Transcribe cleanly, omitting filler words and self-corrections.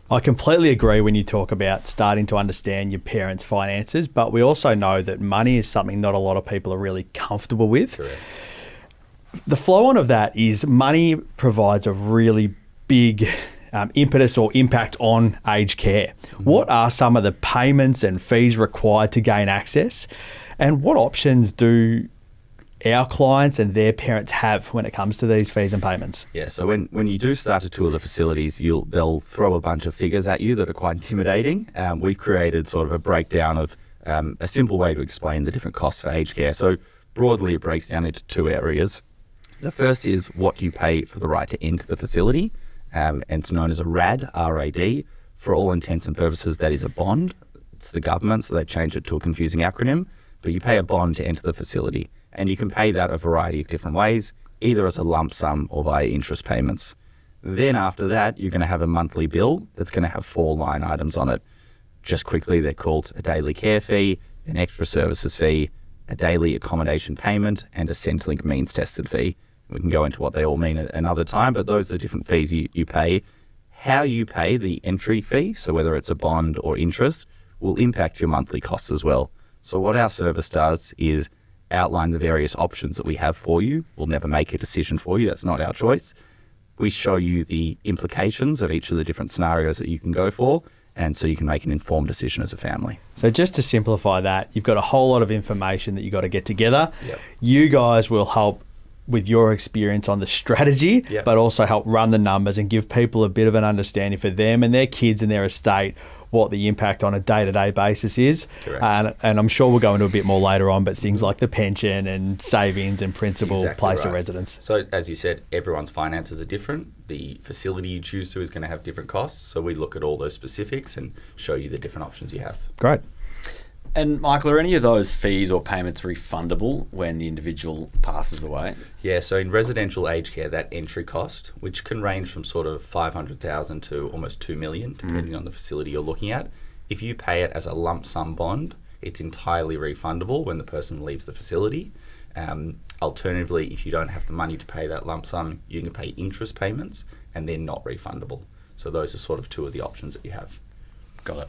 I completely agree when you talk about starting to understand your parents' finances, but we also know that money is something not a lot of people are really comfortable with. Correct. The flow on of that is money provides a really big impetus or impact on aged care. Mm-hmm. What are some of the payments and fees required to gain access? And what options do our clients and their parents have when it comes to these fees and payments? Yeah, so when you do start to tour the facilities, they'll throw a bunch of figures at you that are quite intimidating. We've created sort of a breakdown of a simple way to explain the different costs for aged care. So broadly, it breaks down into two areas. The first is what you pay for the right to enter the facility, and it's known as a RAD, R-A-D. For all intents and purposes, that is a bond. It's the government, so they changed it to a confusing acronym, but you pay a bond to enter the facility. And you can pay that a variety of different ways, either as a lump sum or via interest payments. Then after that, you're going to have a monthly bill that's going to have 4 line items on it. Just quickly, they're called a daily care fee, an extra services fee, a daily accommodation payment, and a Centrelink means tested fee. We can go into what they all mean at another time, but those are different fees you pay. How you pay the entry fee, so whether it's a bond or interest, will impact your monthly costs as well. So what our service does is outline the various options that we have for you. We'll never make a decision for you. That's not our choice. We show you the implications of each of the different scenarios that you can go for, and so you can make an informed decision as a family. So just to simplify that, you've got a whole lot of information that you've got to get together. Yep. You guys will help with your experience on the strategy, Yep. but also help run the numbers and give people a bit of an understanding for them and their kids and their estate what the impact on a day-to-day basis is. Correct. And I'm sure we'll go into a bit more later on, but things like the pension and savings and principal Exactly place right. of residence. So as you said, everyone's finances are different. The facility you choose to is going to have different costs. So we look at all those specifics and show you the different options you have. Great. And Michael, are any of those fees or payments refundable when the individual passes away? Yeah, so in residential aged care, that entry cost, which can range from sort of $500,000 to almost $2 million, depending on the facility you're looking at, if you pay it as a lump sum bond, it's entirely refundable when the person leaves the facility. Alternatively, if you don't have the money to pay that lump sum, you can pay interest payments and they're not refundable. So those are sort of two of the options that you have. Got it.